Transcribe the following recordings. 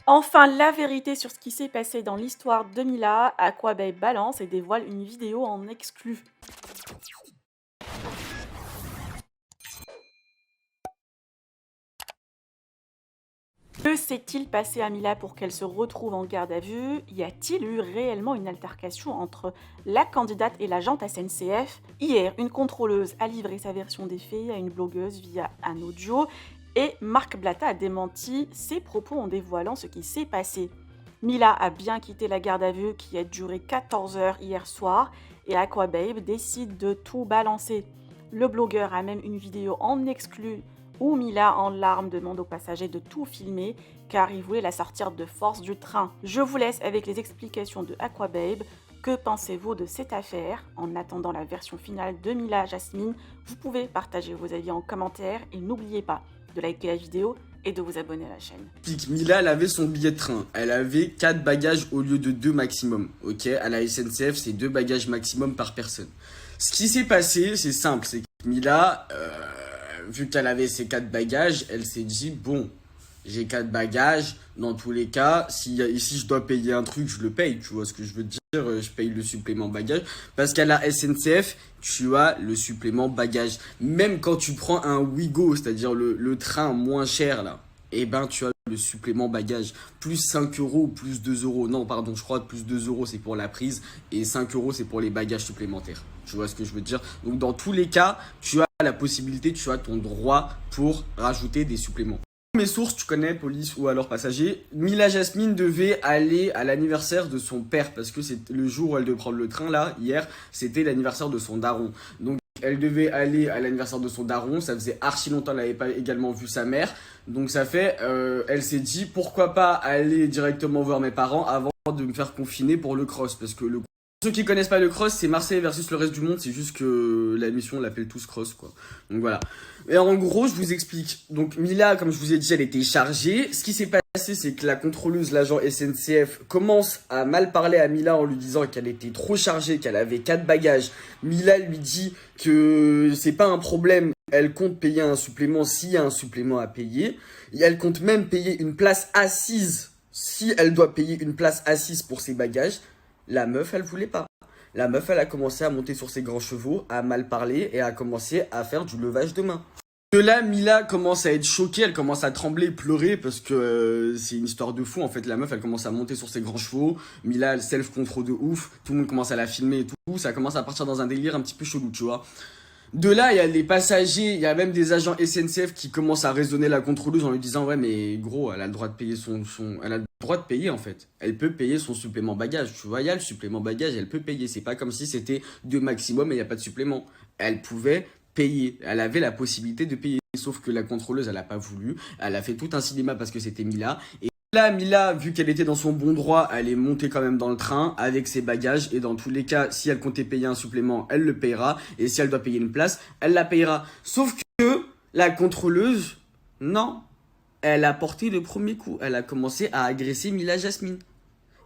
Enfin, la vérité sur ce qui s'est passé dans l'histoire de Mila, Aquababe balance et dévoile une vidéo en exclu. Que s'est-il passé à Mila pour qu'elle se retrouve en garde à vue? Y a-t-il eu réellement une altercation entre la candidate et l'agente SNCF? Hier, une contrôleuse a livré sa version des faits à une blogueuse via un audio et Marc Blatta a démenti ses propos en dévoilant ce qui s'est passé. Mila a bien quitté la garde à vue qui a duré 14 heures hier soir et Aquababe décide de tout balancer. Le blogueur a même une vidéo en exclu où Mila en larmes demande aux passagers de tout filmer car il voulait la sortir de force du train. Je vous laisse avec les explications de Aquababe. Que pensez-vous de cette affaire? En attendant la version finale de Mila Jasmine, vous pouvez partager vos avis en commentaire et n'oubliez pas de liker la vidéo et de vous abonner à la chaîne. Mila, elle avait son billet de train. Elle avait 4 bagages au lieu de 2 maximum. Ok, à la SNCF, c'est 2 bagages maximum par personne. Ce qui s'est passé, c'est simple. C'est que Mila, vu qu'elle avait ses 4 bagages, elle s'est dit, bon, j'ai 4 bagages. Dans tous les cas, si ici je dois payer un truc, je le paye. Tu vois ce que je veux dire? Je paye le supplément bagage. Parce qu'à la SNCF, tu as le supplément bagage. Même quand tu prends un Ouigo, c'est-à-dire le train moins cher là, et ben tu as le supplément bagage. Plus 5 euros ou plus 2 euros. Non, pardon, je crois que plus 2 euros c'est pour la prise et 5 euros c'est pour les bagages supplémentaires. Tu vois ce que je veux dire? Donc dans tous les cas, tu as la possibilité, tu as ton droit pour rajouter des suppléments. Mes sources, tu connais, police ou alors passager. Mila Jasmine devait aller à l'anniversaire de son père parce que c'est le jour où elle devait prendre le train là, hier, c'était l'anniversaire de son daron. Donc elle devait aller à l'anniversaire de son daron, ça faisait archi longtemps qu'elle n'avait pas également vu sa mère. Donc ça fait, elle s'est dit pourquoi pas aller directement voir mes parents avant de me faire confiner pour le cross parce que ceux qui connaissent pas le cross, c'est Marseille versus le reste du monde, c'est juste que la mission l'appelle tous cross quoi. Donc voilà. Et en gros, je vous explique. Donc Mila, comme je vous ai dit, elle était chargée. Ce qui s'est passé, c'est que la contrôleuse, l'agent SNCF, commence à mal parler à Mila en lui disant qu'elle était trop chargée, qu'elle avait 4 bagages. Mila lui dit que c'est pas un problème, elle compte payer un supplément s'il y a un supplément à payer. Et elle compte même payer une place assise si elle doit payer une place assise pour ses bagages. La meuf, elle voulait pas. La meuf, elle a commencé à monter sur ses grands chevaux, à mal parler et a commencé à faire du levage de main. De là, Mila commence à être choquée, elle commence à trembler, pleurer parce que c'est une histoire de fou. En fait, la meuf, elle commence à monter sur ses grands chevaux. Mila, elle self-control de ouf. Tout le monde commence à la filmer et tout. Ça commence à partir dans un délire un petit peu chelou, tu vois. De là, il y a les passagers, il y a même des agents SNCF qui commencent à raisonner la contrôleuse en lui disant ouais mais gros, elle a le droit de payer elle a le droit de payer en fait. Elle peut payer son supplément bagage. Tu vois, il y a le supplément bagage, elle peut payer. C'est pas comme si c'était 2 maximum et il n'y a pas de supplément. Elle pouvait payer. Elle avait la possibilité de payer. Sauf que la contrôleuse, elle a pas voulu. Elle a fait tout un cinéma parce que c'était Mila. Et là, Mila, vu qu'elle était dans son bon droit, elle est montée quand même dans le train avec ses bagages. Et dans tous les cas, si elle comptait payer un supplément, elle le payera. Et si elle doit payer une place, elle la payera. Sauf que la contrôleuse, non. Elle a porté le premier coup. Elle a commencé à agresser Mila Jasmine.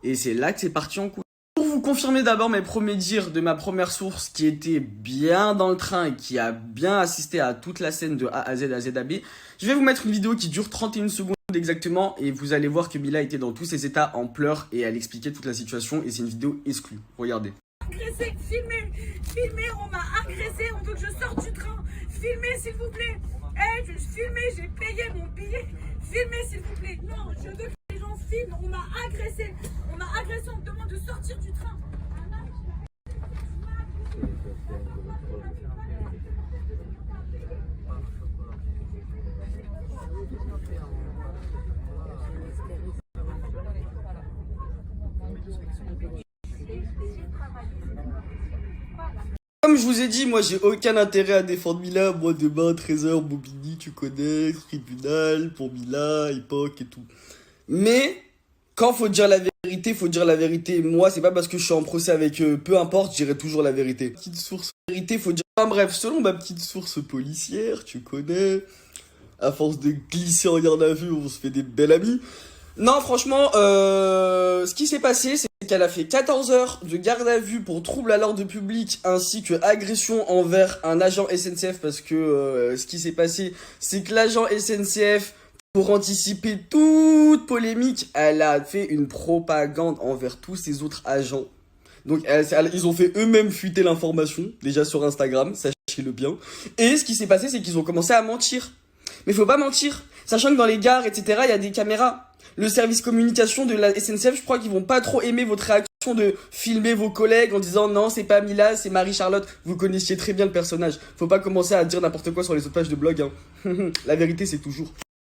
Et c'est là que c'est parti en couille. Pour vous confirmer d'abord mes premiers dires de ma première source qui était bien dans le train et qui a bien assisté à toute la scène de A à Z à Z à B, je vais vous mettre une vidéo qui dure 31 secondes exactement et vous allez voir que Mila était dans tous ses états en pleurs et elle expliquait toute la situation et c'est une vidéo exclue. Regardez. Agressé, filmez, filmez, on m'a agressé, on veut que je sorte du train. Filmez s'il vous plaît. Filmez, j'ai payé mon billet. Filmez s'il vous plaît. Non, je veux que les gens filment, on m'a agressé. On m'a agressé, on me demande de sortir du train. Comme je vous ai dit, moi j'ai aucun intérêt à défendre Mila. Moi demain 13h, Bobigny, tu connais, tribunal pour Mila, époque et tout. Mais quand faut dire la vérité, faut dire la vérité. Moi, c'est pas parce que je suis en procès avec eux, peu importe, je dirai toujours la vérité. Petite source vérité, faut dire. Enfin bref, selon ma petite source policière, tu connais, à force de glisser en garde à vue, on se fait des belles amies. Non, franchement, ce qui s'est passé, c'est qu'elle a fait 14 heures de garde à vue pour trouble à l'ordre public ainsi que agression envers un agent SNCF parce que ce qui s'est passé, c'est que l'agent SNCF pour anticiper toute polémique, elle a fait une propagande envers tous ses autres agents. Donc ils ont fait eux-mêmes fuiter l'information, déjà sur Instagram, sachez-le bien. Et ce qui s'est passé, c'est qu'ils ont commencé à mentir. Mais faut pas mentir, sachant que dans les gares, etc., il y a des caméras. Le service communication de la SNCF, je crois qu'ils vont pas trop aimer votre réaction de filmer vos collègues en disant non, c'est pas Mila, c'est Marie-Charlotte. Vous connaissiez très bien le personnage. Faut pas commencer à dire n'importe quoi sur les autres pages de blog. Hein. La vérité, c'est toujours